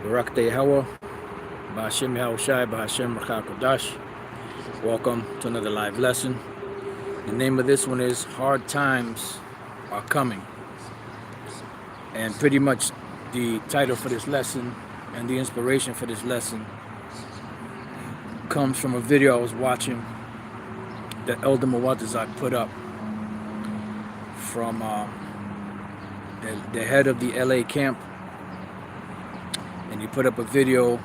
Barakte Hawa, Ba'ashem Yahushai, Ba'ashem Kodash. Welcome to another live lesson. The name of this one is Hard Times Are Coming. And pretty much the title for this lesson and the inspiration for this lesson comes from a video I was watching that Elder Muwaddazak put up from the head of the LA camp. And he put up a video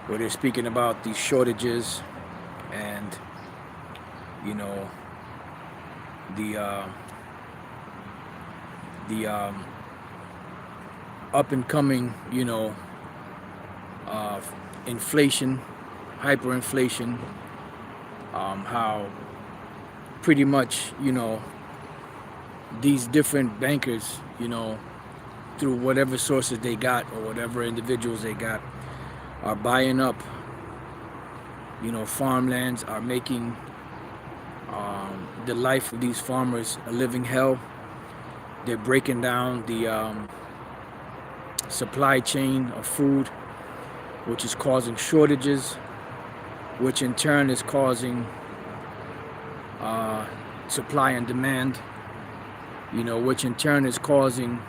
where they're speaking about these shortages and, you know, the up and coming, you know, inflation, hyperinflation, how pretty much, you know, these different bankers, you know, through whatever sources they got or whatever individuals they got, are buying up, you know, farmlands, are making the life of these farmers a living hell. They're breaking down the supply chain of food, which is causing shortages, which in turn is causing supply and demand, you know, which in turn is causing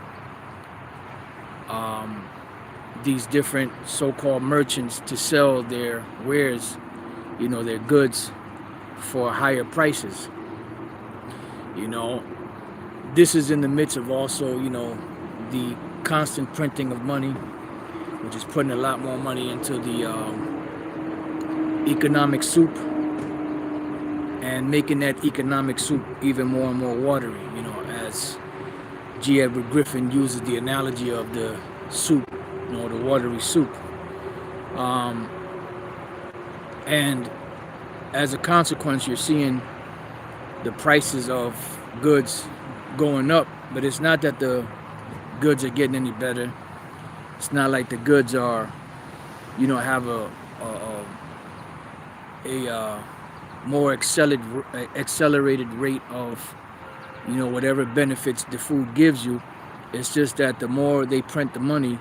these different so-called merchants to sell their wares, you know, their goods for higher prices. You know, this is in the midst of also, you know, the constant printing of money, which is putting a lot more money into the economic soup and making that economic soup even more and more watery, you know, as G. Edward Griffin uses the analogy of the soup, you know, the watery soup. And as a consequence, you're seeing the prices of goods going up, but it's not that the goods are getting any better. It's not like the goods are, you know, have a more accelerated rate of, you know, whatever benefits the food gives you. It's just that the more they print the money,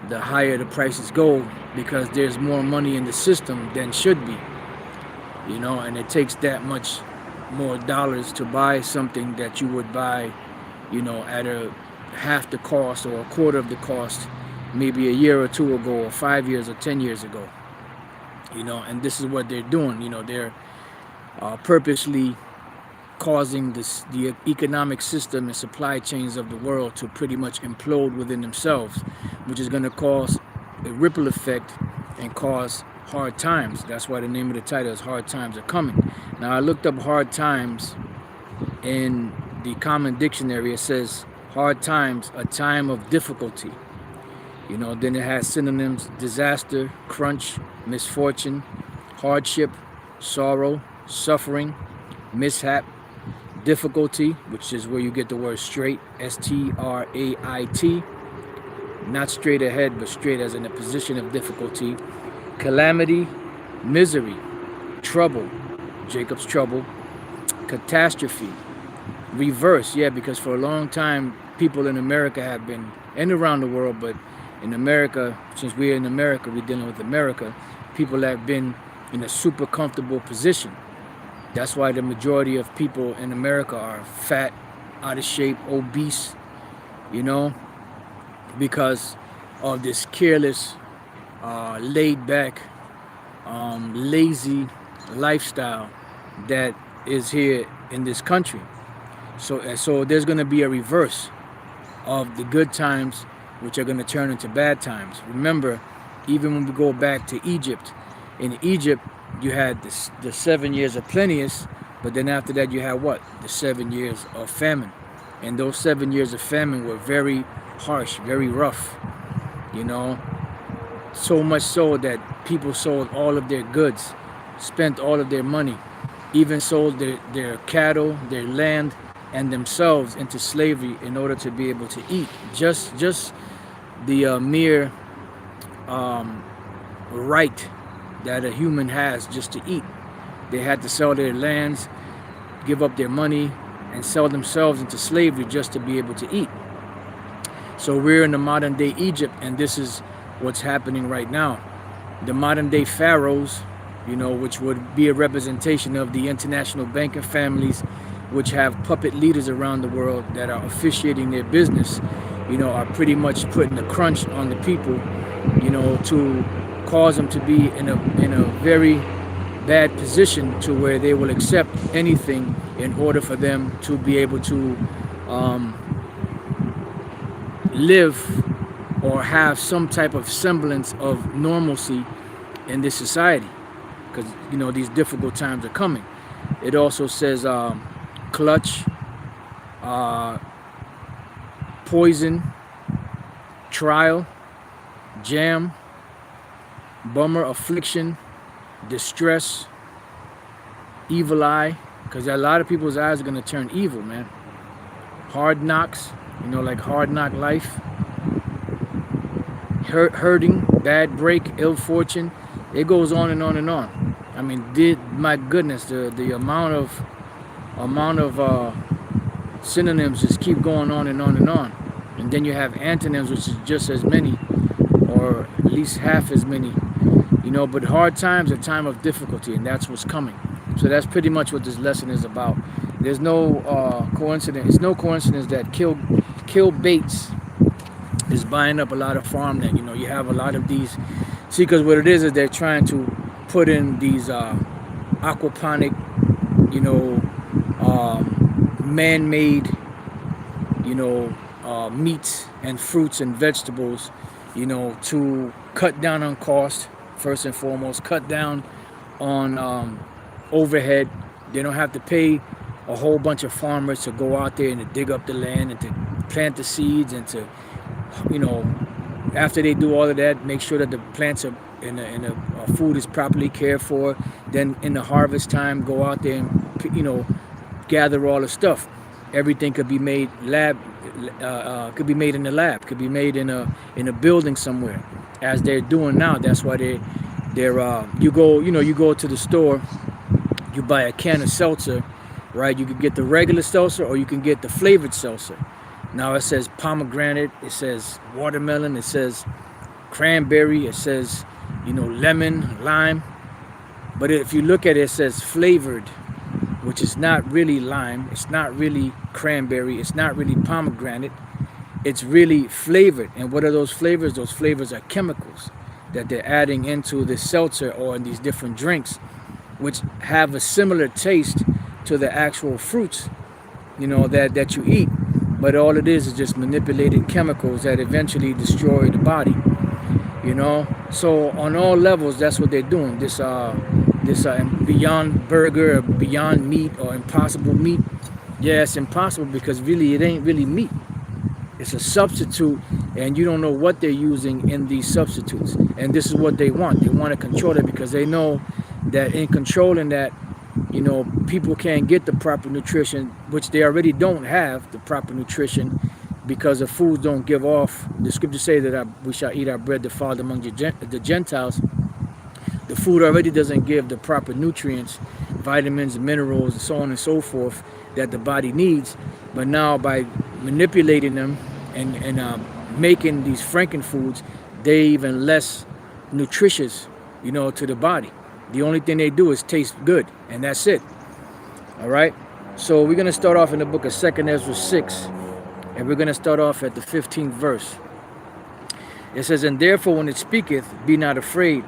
the higher the prices go, because there's more money in the system than should be, you know, and it takes that much more dollars to buy something that you would buy, you know, at a half the cost or a quarter of the cost maybe a year or two ago, or 5 years or 10 years ago, you know. And this is what they're doing, you know, they're purposely causing the economic system and supply chains of the world to pretty much implode within themselves, which is going to cause a ripple effect and cause hard times. That's why the name of the title is Hard Times Are Coming. Now, I looked up hard times in the Common Dictionary. It says hard times, a time of difficulty. You know, then it has synonyms: disaster, crunch, misfortune, hardship, sorrow, suffering, mishap, difficulty, which is where you get the word straight, S-T-R-A-I-T, not straight ahead, but straight as in a position of difficulty, calamity, misery, trouble, Jacob's trouble, catastrophe, reverse, yeah, because for a long time, people in America have been, and around the world, but in America, since we're in America, we're dealing with America, people have been in a super comfortable position. That's why the majority of people in America are fat, out of shape, obese, you know, because of this careless, laid back, lazy lifestyle that is here in this country. So there's going to be a reverse of the good times, which are going to turn into bad times. Remember, even when we go back to Egypt, in Egypt, you had the 7 years of plenteous, but then after that you had what? The 7 years of famine. And those 7 years of famine were very harsh, very rough, you know, so much so that people sold all of their goods, spent all of their money, even sold their cattle, their land, and themselves into slavery in order to be able to eat. Just the mere right that a human has just to eat. They had to sell their lands, give up their money, and sell themselves into slavery just to be able to eat. So we're in the modern day Egypt, and this is what's happening right now. The modern day pharaohs, which would be a representation of the international banking families, which have puppet leaders around the world that are officiating their business, are pretty much putting a crunch on the people, to cause them to be in a very bad position to where they will accept anything in order for them to be able to live or have some type of semblance of normalcy in this society, because these difficult times are coming. It also says clutch, poison, trial, jam, bummer, affliction, distress, evil eye, because a lot of people's eyes are going to turn evil, man. Hard knocks, like hard knock life. Hurting, bad break, ill fortune. It goes on and on and on. I mean, my goodness, the amount of synonyms just keep going on and on and on. And then you have antonyms, which is just as many, or at least half as many. But hard times are time of difficulty, and that's what's coming. So that's pretty much what this lesson is about. There's no coincidence. It's no coincidence that Kill Bates is buying up a lot of farmland. You have a lot of these. See, because what it is they're trying to put in these aquaponic, man-made, meats and fruits and vegetables, to cut down on cost, first and foremost, cut down on overhead. They don't have to pay a whole bunch of farmers to go out there and to dig up the land and to plant the seeds and to, after they do all of that, make sure that the plants are food is properly cared for. Then in the harvest time, go out there and gather all the stuff. Everything could be made could be made in the lab, could be made in a building somewhere, as they're doing now. That's why you go to the store, you buy a can of seltzer, right? You can get the regular seltzer or you can get the flavored seltzer. Now it says pomegranate, it says watermelon, it says cranberry, it says lemon, lime. But if you look at it, it says flavored, which is not really lime, it's not really cranberry, it's not really pomegranate, it's really flavored. And what are those flavors? Those flavors are chemicals that they're adding into the seltzer or in these different drinks, which have a similar taste to the actual fruits, that you eat. But all it is just manipulated chemicals that eventually destroy the body. So on all levels, that's what they're doing. This Beyond Burger, or Beyond Meat, or Impossible Meat. Yeah, it's impossible because really it ain't really meat. It's a substitute, and you don't know what they're using in these substitutes. And this is what they want. They want to control it because they know that in controlling that, people can't get the proper nutrition, which they already don't have the proper nutrition, because the foods don't give off. The scriptures say that we shall eat our bread defiled among the Gentiles. The food already doesn't give the proper nutrients, vitamins, minerals, and so on and so forth that the body needs. But now by manipulating them and making these frankenfoods, they're even less nutritious, to the body. The only thing they do is taste good, and that's it. All right? So we're going to start off in the book of 2nd Ezra 6, and we're going to start off at the 15th verse. It says, "And therefore when it speaketh, be not afraid,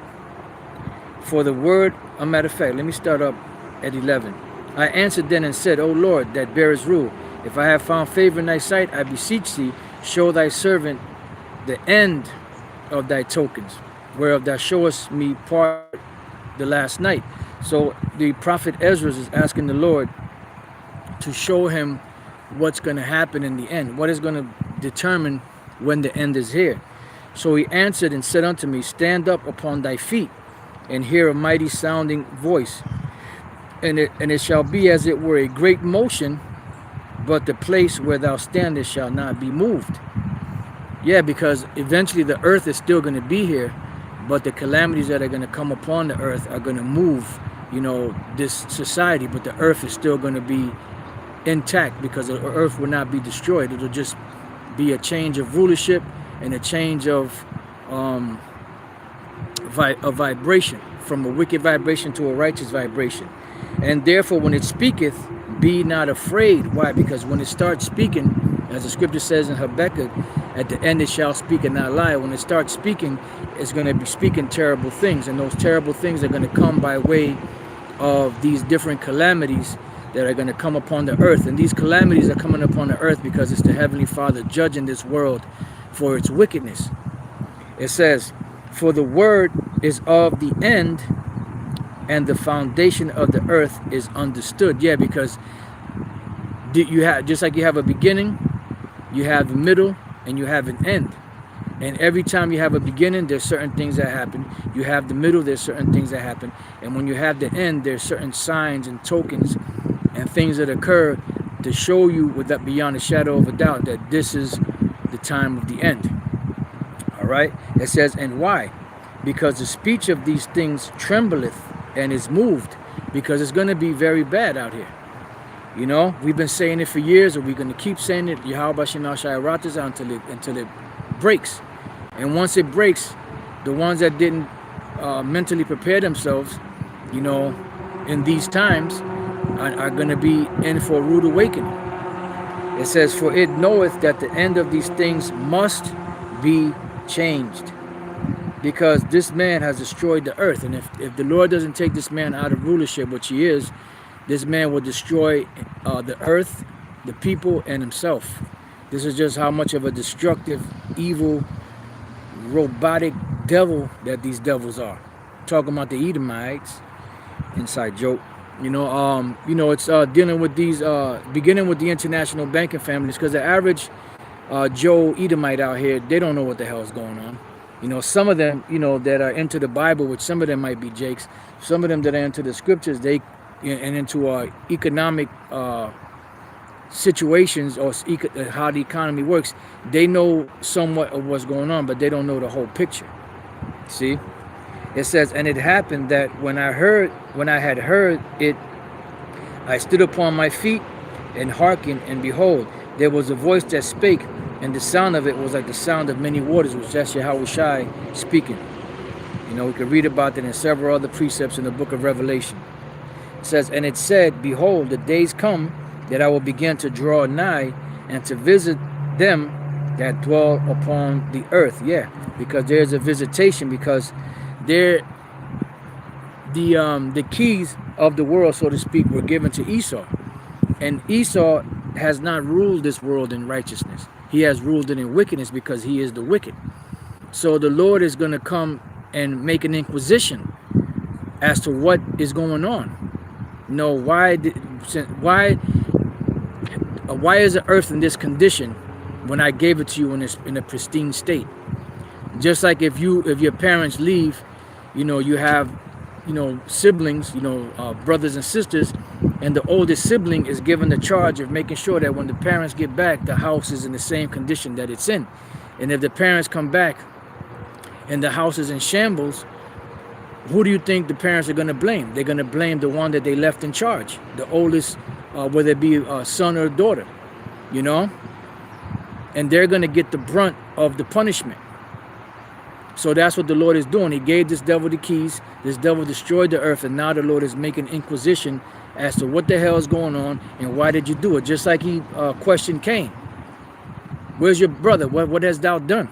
for the word," a matter of fact, let me start up at 11. "I answered then and said, O Lord, that bearest rule, if I have found favor in thy sight, I beseech thee, show thy servant the end of thy tokens, whereof thou showest me part the last night." So the prophet Ezra is asking the Lord to show him what's going to happen in the end, what is going to determine when the end is here. So he answered and said unto me, "Stand up upon thy feet, and hear a mighty sounding voice. And it shall be as it were a great motion, but the place where thou standest shall not be moved." Yeah, because eventually the earth is still going to be here, but the calamities that are going to come upon the earth are going to move, this society. But the earth is still going to be intact because the earth will not be destroyed. It'll just be a change of rulership and a change of a vibration, from a wicked vibration to a righteous vibration. And therefore, when it speaketh, be not afraid. Why? Because when it starts speaking, as the scripture says in Habakkuk, at the end it shall speak and not lie. When it starts speaking, it's going to be speaking terrible things. And those terrible things are going to come by way of these different calamities that are going to come upon the earth. And these calamities are coming upon the earth because it's the Heavenly Father judging this world for its wickedness. It says, for the word is of the end, and the foundation of the earth is understood. Yeah, because you have, just like you have a beginning, you have the middle, and you have an end. And every time you have a beginning, there's certain things that happen. You have the middle, there's certain things that happen. And when you have the end, there's certain signs and tokens and things that occur to show you, without beyond a shadow of a doubt, that this is the time of the end. All right? It says, and why? Because the speech of these things trembleth and is moved, because it's going to be very bad out here. You know, we've been saying it for years, and we're going to keep saying it, Yahweh Shema Shai Rataza, until it breaks. And once it breaks, the ones that didn't mentally prepare themselves, you know, in these times are going to be in for a rude awakening. It says, for it knoweth that the end of these things must be changed, because this man has destroyed the earth. And if the Lord doesn't take this man out of rulership, which he is, this man will destroy the earth, the people, and himself. This is just how much of a destructive, evil, robotic devil that these devils are. Talking about the Edomites, inside joke. You know, it's dealing with these, beginning with the international banking families, because the average Joe Edomite out here, they don't know what the hell is going on. You know, some of them, you know, that are into the Bible, which some of them might be Jakes, some of them that are into the scriptures, and into economic situations, or how the economy works, they know somewhat of what's going on, but they don't know the whole picture. See? It says, and it happened that when I had heard it, I stood upon my feet and hearkened, and behold, there was a voice that spake, and the sound of it was like the sound of many waters, which that's Yahweh Shai speaking. You know, we could read about that in several other precepts in the book of Revelation. It says, and it said, behold, the days come that I will begin to draw nigh and to visit them that dwell upon the earth. Yeah, because there's a visitation, because the keys of the world, so to speak, were given to Esau. And Esau has not ruled this world in righteousness. He has ruled it in wickedness, because he is the wicked. So the Lord is going to come and make an inquisition as to what is going on. You know, why is the earth in this condition when I gave it to you in a pristine state? Just like if your parents leave, you know, you have, you know, siblings, you know, brothers and sisters, and the oldest sibling is given the charge of making sure that when the parents get back, the house is in the same condition that it's in. And if the parents come back and the house is in shambles, who do you think the parents are going to blame? They're going to blame the one that they left in charge, the oldest, whether it be a son or a daughter, you know? And they're going to get the brunt of the punishment. So that's what the Lord is doing. He gave this devil the keys. This devil destroyed the earth, and now the Lord is making inquisition as to what the hell is going on and why did you do it. Just like he questioned Cain. Where's your brother? What hast thou done?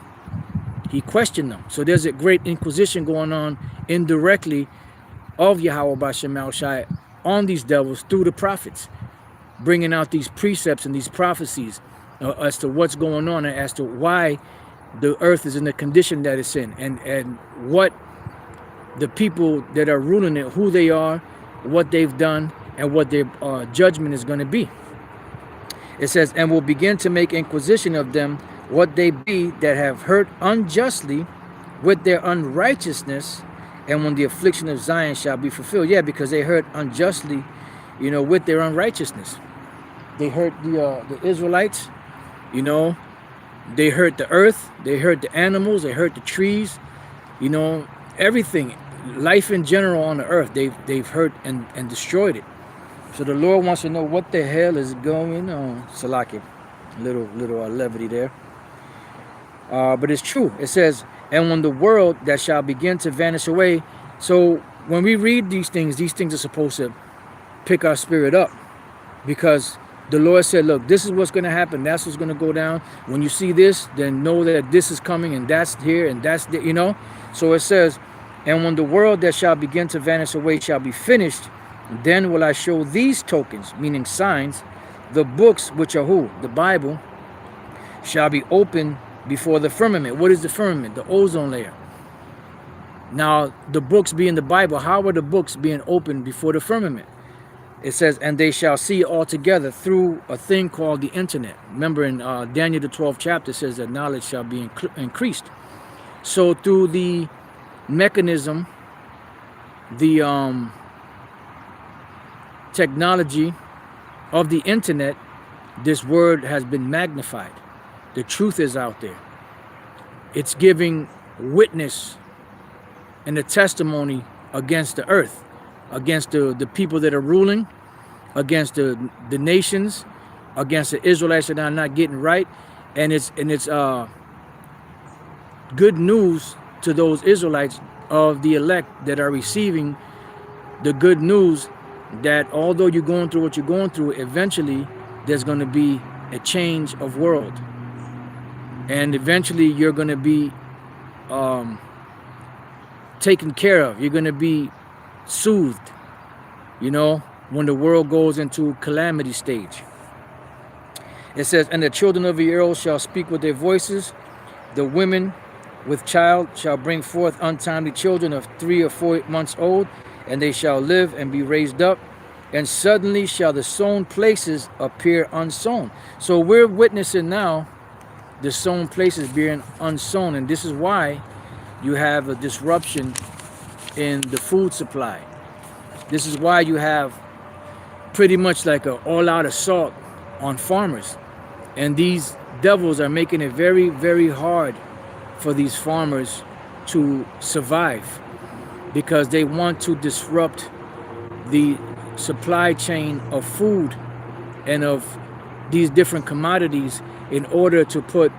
He questioned them. So there's a great inquisition going on indirectly of Yahweh B'Shem Shai on these devils through the prophets, bringing out these precepts and these prophecies as to what's going on and as to why the earth is in the condition that it's in, and what the people that are ruling it, who they are, what they've done, and what their judgment is going to be. It says, and will begin to make inquisition of them what they be that have hurt unjustly with their unrighteousness, and when the affliction of Zion shall be fulfilled. Yeah, because they hurt unjustly, you know, with their unrighteousness. They hurt the Israelites, you know. They hurt the earth, they hurt the animals, they hurt the trees, you know, everything, life in general on the earth, they've hurt and destroyed it. So the Lord wants to know what the hell is going on. Salaki, little levity there. But it's true. It says, And when the world that shall begin to vanish away. So when we read these things are supposed to pick our spirit up, because the Lord said, look, this is what's going to happen. That's what's going to go down. When you see this, then know that this is coming, and that's here, and that's there, you know. So it says, and when the world that shall begin to vanish away shall be finished, then will I show these tokens, meaning signs. The books, which are who? The Bible, shall be opened before the firmament. What is the firmament? The ozone layer. Now, the books being the Bible, how are the books being opened before the firmament? It says, and they shall see all together through a thing called the internet. Remember in Daniel the 12th chapter, it says that knowledge shall be increased. So through the mechanism, the technology of the internet, this word has been magnified. The truth is out there. It's giving witness and a testimony against the earth, against the people that are ruling, against the nations, against the Israelites that are not getting right. And it's good news to those Israelites of the elect that are receiving the good news that although you're going through what you're going through, eventually there's going to be a change of world. And eventually you're going to be taken care of. You're going to be soothed, you know, when the world goes into calamity stage. It says, and the children of the earth shall speak with their voices. The women with child shall bring forth untimely children of 3 or 4 months old, and they shall live and be raised up. And suddenly shall the sown places appear unsown. So we're witnessing now the sown places being unsown. And this is why you have a disruption in the food supply. This is why you have pretty much like an all-out assault on farmers. And these devils are making it very, very hard for these farmers to survive, because they want to disrupt the supply chain of food and of these different commodities in order to put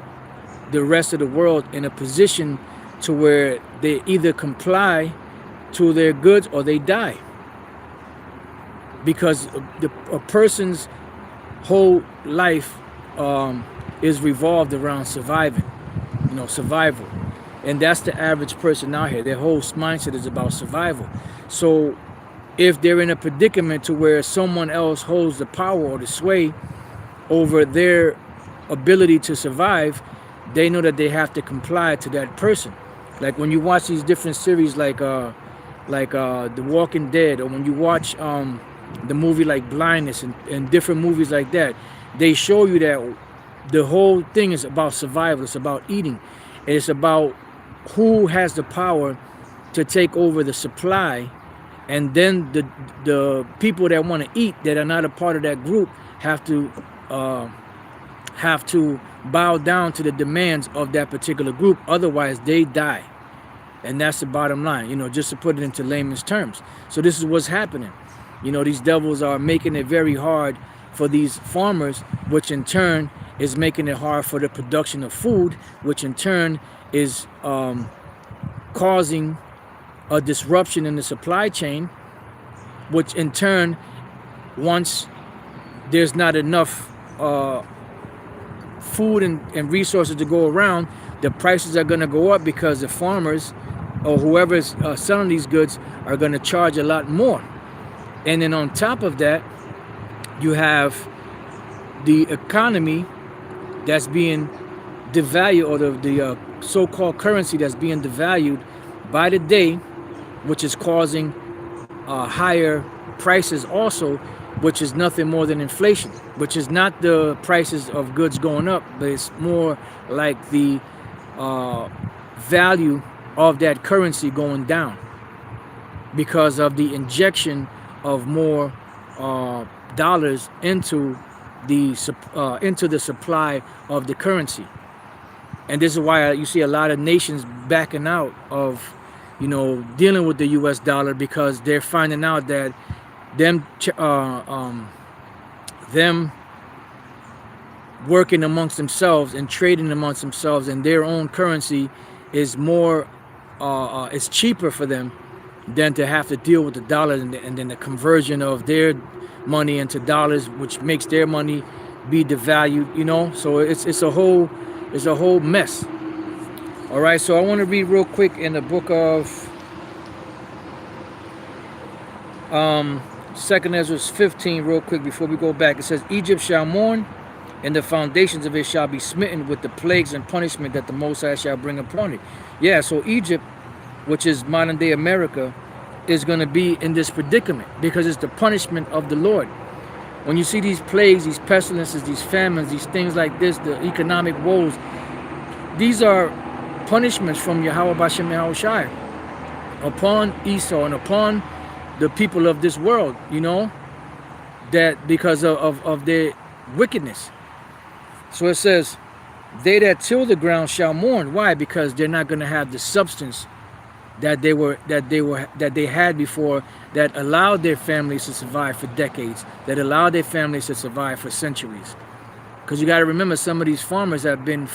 the rest of the world in a position to where they either comply to their goods or they die. Because a person's whole life is revolved around surviving, you know, survival. And that's the average person out here. Their whole mindset is about survival. So if they're in a predicament to where someone else holds the power or the sway over their ability to survive, they know that they have to comply to that person. Like when you watch these different series like The Walking Dead, or when you watch the movie like Blindness and different movies like that, they show you that the whole thing is about survival. It's about eating. It's about who has the power to take over the supply, and then the people that want to eat that are not a part of that group have to bow down to the demands of that particular group. Otherwise, they die. And that's the bottom line, you know, just to put it into layman's terms. So this is what's happening. You know, these devils are making it very hard for these farmers, which in turn is making it hard for the production of food, which in turn is causing a disruption in the supply chain, which in turn, once there's not enough food and resources to go around, the prices are going to go up, because the farmers or whoever's selling these goods are going to charge a lot more. And then on top of that, you have the economy that's being devalued, or the so-called currency that's being devalued by the day, which is causing higher prices also, which is nothing more than inflation, which is not the prices of goods going up, but it's more like the value of that currency going down because of the injection of more dollars into the supply of the currency. And this is why you see a lot of nations backing out of, you know, dealing with the U.S. dollar, because they're finding out that them working amongst themselves and trading amongst themselves in their own currency is more, it's cheaper for them than to have to deal with the dollar, and then the conversion of their money into dollars, which makes their money be devalued. You know, so it's a whole mess. All right, so I want to read real quick in the book of 2nd Ezra 15 real quick before we go back. It says, Egypt shall mourn, and the foundations of it shall be smitten with the plagues and punishment that the Most High shall bring upon it. Yeah, so Egypt, which is modern day America, is going to be in this predicament because it's the punishment of the Lord. When you see these plagues, these pestilences, these famines, these things like this, the economic woes, these are punishments from Yahweh Bashem Yahushai upon Esau and upon the people of this world, you know, that because of their wickedness. So it says, they that till the ground shall mourn. Why? Because they're not going to have the substance that they had before, that allowed their families to survive for decades, that allowed their families to survive for centuries. Because you got to remember, some of these farmers have been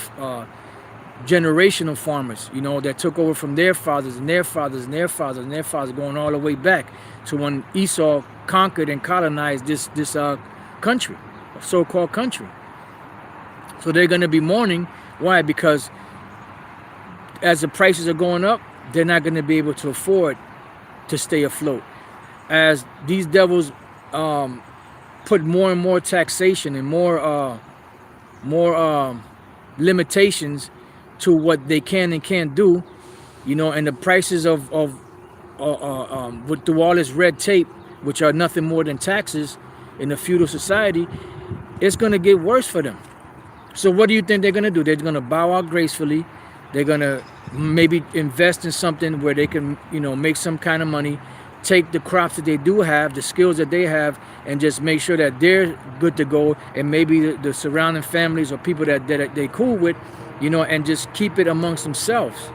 generational farmers, you know, that took over from their fathers and their fathers and their fathers and their fathers, going all the way back to when Esau conquered and colonized this country, so-called country. So they're going to be mourning. Why? Because as the prices are going up, they're not going to be able to afford to stay afloat. As these devils put more and more taxation and more limitations to what they can and can't do, you know, and the prices through all this red tape, which are nothing more than taxes in a feudal society, it's going to get worse for them. So what do you think they're going to do? They're going to bow out gracefully. They're going to maybe invest in something where they can, you know, make some kind of money, take the crops that they do have, the skills that they have, and just make sure that they're good to go, and maybe the surrounding families or people that they cool with, you know, and just keep it amongst themselves.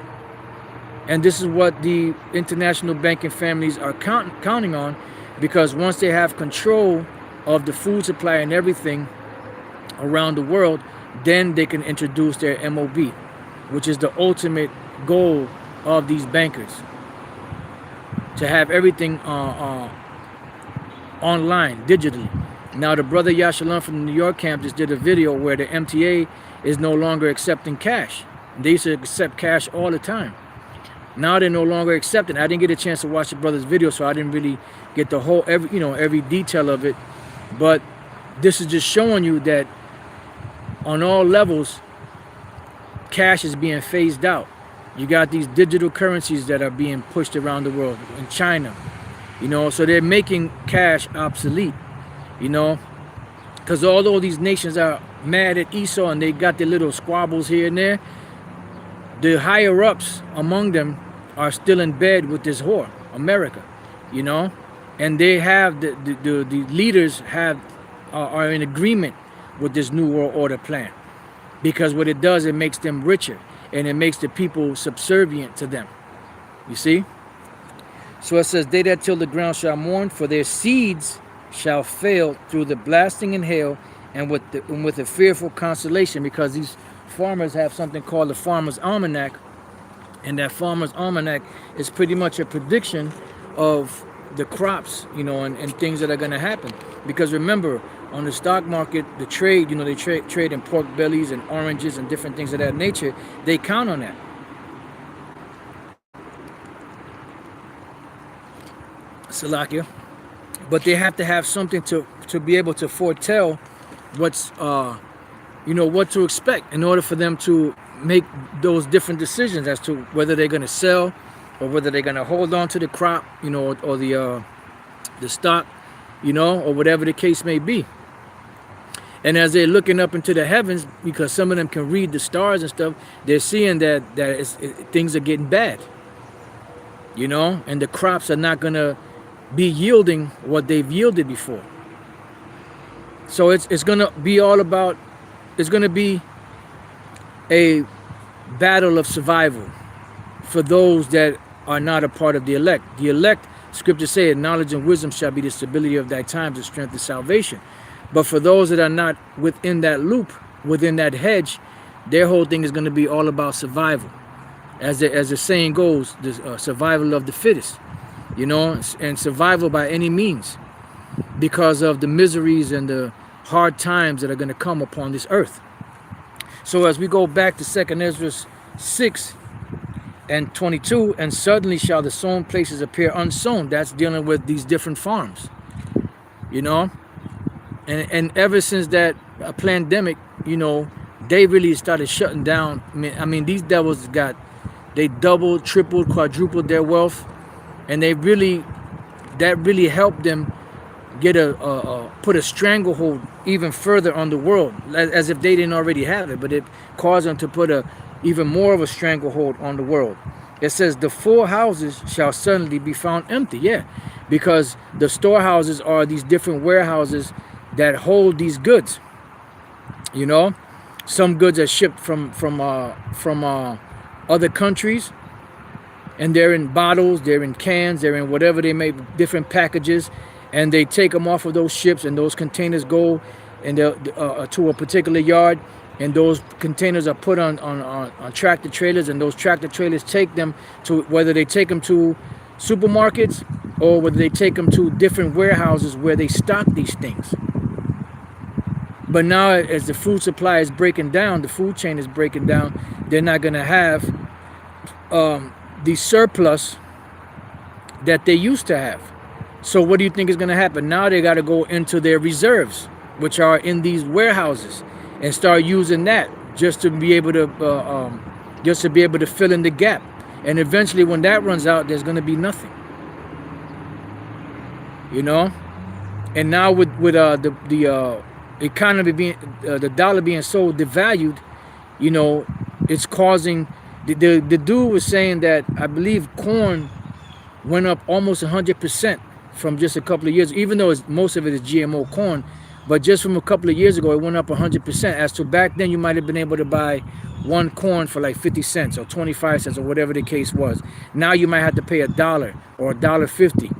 And this is what the international banking families are counting on, because once they have control of the food supply and everything around the world, then they can introduce their MOB, which is the ultimate goal of these bankers, to have everything online, digitally. Now, the brother Yashalom from the New York camp just did a video where the MTA is no longer accepting cash. They used to accept cash all the time. Now they're no longer accepting. I didn't get a chance to watch the brother's video, so I didn't really get the whole, every detail of it. But this is just showing you that on all levels, cash is being phased out. You got these digital currencies that are being pushed around the world, in China, you know, so they're making cash obsolete, you know, because although these nations are mad at Esau and they got their little squabbles here and there, the higher ups among them are still in bed with this whore, America, you know, and they have the leaders are in agreement with this new world order plan, because what it does, it makes them richer and it makes the people subservient to them. You see? So it says, they that till the ground shall mourn, for their seeds shall fail through the blasting and hail, and with a fearful consolation, because these farmers have something called the Farmer's Almanac, and that Farmer's Almanac is pretty much a prediction of the crops, you know, and things that are going to happen. Because remember, on the stock market, the trade, you know, they trade in pork bellies and oranges and different things of that nature. They count on that. Salakia. But they have to have something to be able to foretell what's, you know, what to expect in order for them to make those different decisions as to whether they're going to sell or whether they're going to hold on to the crop, you know, or the stock, you know, or whatever the case may be. And as they're looking up into the heavens, because some of them can read the stars and stuff, they're seeing that things are getting bad, you know, and the crops are not going to be yielding what they've yielded before. So it's going to be all about, it's going to be a battle of survival for those that are not a part of the elect. The elect, scripture says, knowledge and wisdom shall be the stability of thy times, the strength of salvation. But for those that are not within that loop, within that hedge, their whole thing is going to be all about survival. as the saying goes, the survival of the fittest, you know, and survival by any means, because of the miseries and the hard times that are going to come upon this earth. So as we go back to 2nd Ezra 6 and 22, and suddenly shall the sown places appear unsown. That's dealing with these different farms, you know. And ever since that pandemic, you know, they really started shutting down. I mean, these devils they doubled, tripled, quadrupled their wealth, and that really helped them get put a stranglehold even further on the world, as if they didn't already have it, but it caused them to put even more of a stranglehold on the world. It says the 4 houses shall suddenly be found empty. Yeah, because the storehouses are these different warehouses that hold these goods. You know, some goods are shipped from other countries, and they're in bottles, they're in cans, they're in whatever they make, different packages, and they take them off of those ships, and those containers go to a particular yard, and those containers are put on tractor trailers, and those tractor trailers take them to, whether they take them to supermarkets or whether they take them to different warehouses where they stock these things. But now, as the food supply is breaking down, the food chain is breaking down, they're not going to have the surplus that they used to have. So what do you think is going to happen? Now they got to go into their reserves, which are in these warehouses, and start using that just to be able to fill in the gap. And eventually, when that runs out, there's going to be nothing. You know. And now with the economy being the dollar being so devalued, you know, it's causing the dude was saying that I believe corn went up almost 100% from just a couple of years, even though most of it is GMO corn, but just from a couple of years ago it went up 100%. As to back then, you might have been able to buy one corn for like 50 cents or 25 cents or whatever the case was. Now you might have to pay $1 or $1.50.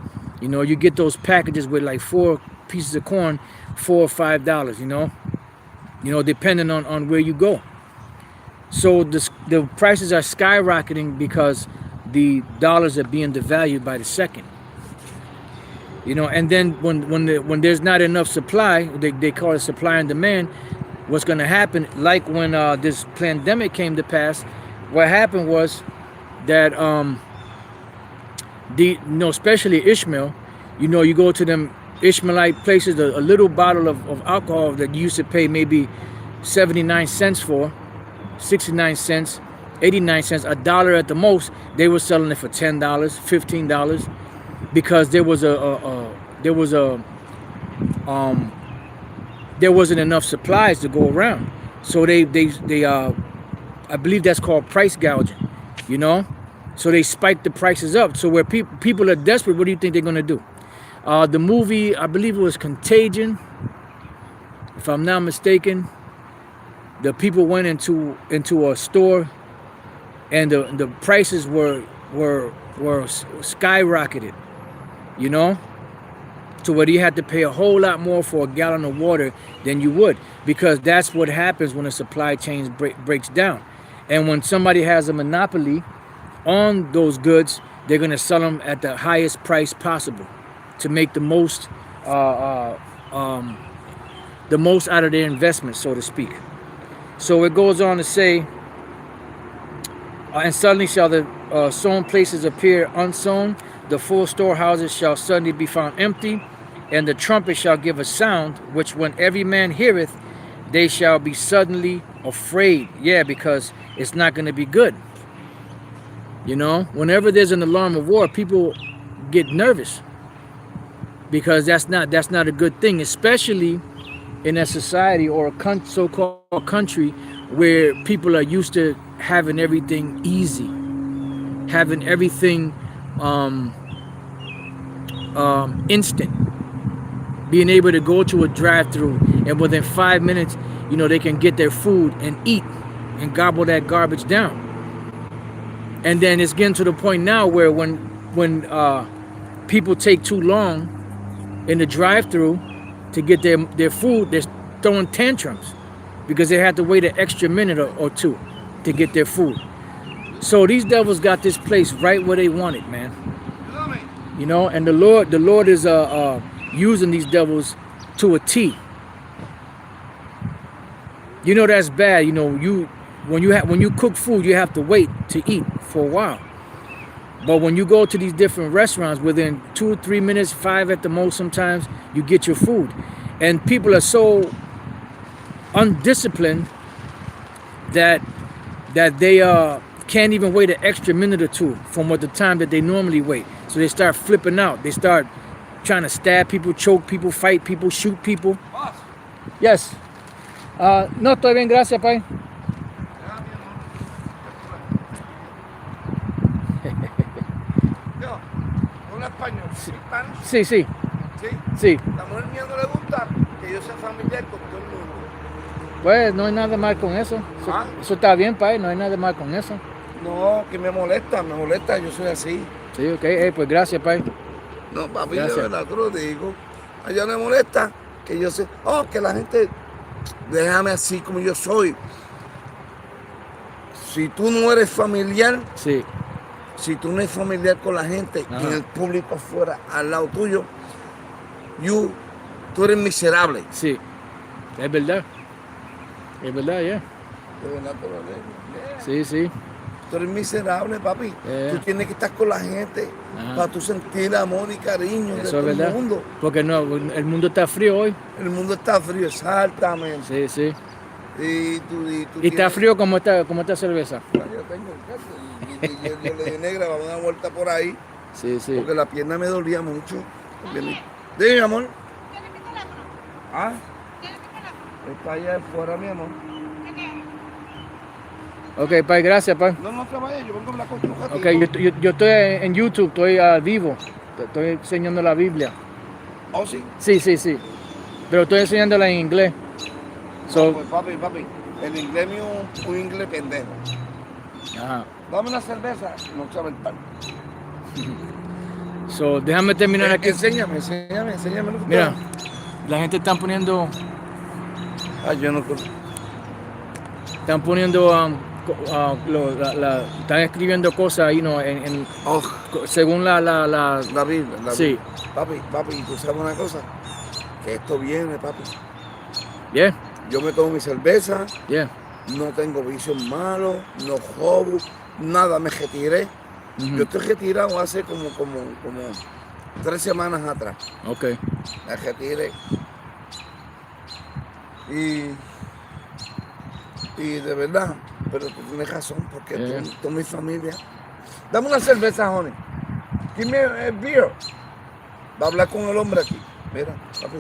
You know, you get those packages with like 4 pieces of corn, $4 or $5, you know, depending on where you go. So the prices are skyrocketing because the dollars are being devalued by the second. You know, and then when there's not enough supply, they call it supply and demand. What's going to happen, like when this pandemic came to pass, what happened was that especially Ishmael, you know, you go to them Ishmaelite places, a little bottle of alcohol that you used to pay maybe 79 cents for, 69 cents, 89 cents, $1 at the most, they were selling it for $10, $15, because there wasn't enough supplies to go around. So they I believe that's called price gouging, you know. So they spiked the prices up. So where people are desperate, what do you think they're gonna do? The movie, I believe it was Contagion, if I'm not mistaken. The people went into a store, and the prices were skyrocketed, you know, to where you had to pay a whole lot more for a gallon of water than you would, because that's what happens when a supply chain breaks down. And when somebody has a monopoly on those goods, they're going to sell them at the highest price possible to make the most out of their investment, so to speak. So it goes on to say, and suddenly shall the sown places appear unsown, the full storehouses shall suddenly be found empty, and the trumpet shall give a sound, which when every man heareth, they shall be suddenly afraid. Yeah, because it's not going to be good. You know, whenever there's an alarm of war, people get nervous, because that's not a good thing, especially in a society or a so-called country where people are used to having everything easy, having everything instant, being able to go to a drive-through and within 5 minutes, you know, they can get their food and eat and gobble that garbage down. And then it's getting to the point now where when people take too long in the drive-through to get their food, they're throwing tantrums because they have to wait an extra minute or two to get their food. So these devils got this place right where they want it, man. You know, and the Lord is using these devils to a T. You know that's bad. You know, when you cook food, you have to wait to eat for a while. But when you go to these different restaurants, within 2 or 3 minutes, 5 at the most, sometimes you get your food. And people are so undisciplined that they can't even wait an extra minute or two from what the time that they normally wait. So they start flipping out. They start trying to stab people, choke people, fight people, shoot people. Boss. Yes. No, estoy bien, gracias, pai. Yo, habla español. ¿Hispano? Sí, sí, Sí. sí. La mujer mía no le gusta que yo sea familiar con todo el mundo. Pues no hay nada mal con eso. ¿Ah? Eso está bien, pai, no hay nada mal con eso. No, que me molesta, yo soy así. Sí, ok, pues gracias, pai. No, papi, Gracias. de verdad te lo digo. A ella me molesta que yo sé, que la gente, déjame así como yo soy. Si tú no eres familiar, Sí, si tú no eres familiar con la gente y en el público afuera, al lado tuyo, tú eres miserable. sí. Es verdad. Es verdad, ya. De verdad te lo digo. Sí, sí. Tú eres miserable, papi. Yeah. Tú tienes que estar con la gente para tú sentir amor y cariño de Eso todo es verdad. el mundo. Porque no, el mundo está frío hoy. El mundo está frío, exactamente. Sí, sí. Y tú Y está tienes- frío como esta cerveza. Yo tengo yo le di negra, vamos a dar una vuelta por ahí, Sí, sí. porque la pierna me dolía mucho. Dime, amor. ¿Ah? Está allá afuera, mi amor. Ok, pai, gracias, pai. No te vayas, yo vengo a hablar con tu ratito. Ok, yo estoy en YouTube, estoy vivo. Estoy enseñando la Biblia. Oh, sí. Sí, sí, sí. Pero estoy enseñándola en inglés. So, Pues, papi, el inglés mío es un inglés pendejo. ajá. Dame una cerveza, no sabe el pan. So, déjame terminar aquí. Enséñame lo que Mira, la gente están poniendo yo no están escribiendo cosas ahí, ¿no? Según la la Biblia. sí. Biblia. Papi, ¿tú sabes una cosa? Que esto viene, papi. Yeah, Yo me tomo mi cerveza, yeah. no tengo vicios malos, no robo, nada, me retiré. Ujú. Yo estoy retirado hace como 3 semanas atrás. Ok. Me retiré. Y de verdad, pero tú tienes razón, porque tú mi familia. Dame una cerveza, honey. Give me a beer. Va a hablar con el hombre aquí. Mira, papi.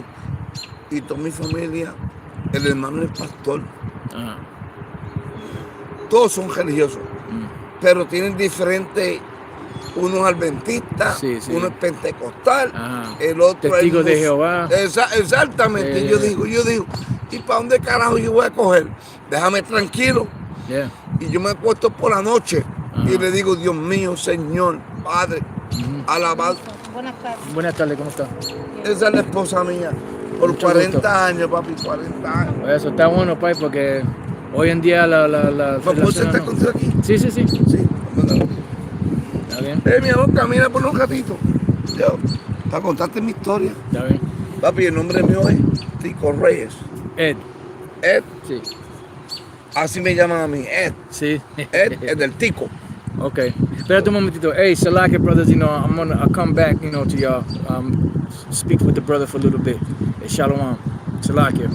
Y toda mi familia, el hermano es pastor. Ajá. Todos son religiosos, pero tienen diferentes. Uno es adventista, Sí, sí. uno es pentecostal, Ajá. el otro Testigo es de Jehová. Exactamente. Yo digo, ¿y para dónde carajo yo voy a coger? Déjame tranquilo. Yeah. Y yo me acuesto por la noche Ajá. y le digo, Dios mío, Señor, Padre, alabado. Buenas tardes. Buenas tardes, ¿cómo está? Esa es la esposa mía. Por Mucho 40 gusto. años, papi, 40 años. Eso está bueno, pai, porque hoy en día la ¿Me puedo sentar no. contigo aquí? Sí, sí, sí. Sí. Está bien, Mi amor, camina por un ratito. Yo, para contarte mi historia. está bien. Papi, el nombre mío es Tico Reyes. Ed, Ed, sí, así me llaman a mí. Ed sí. es del Tico. Okay. Espérate un momentito. Hey, Salaka brothers, I'll come back, to y'all. Speak with the brother for a little bit. Hey, Shalom. Salaka.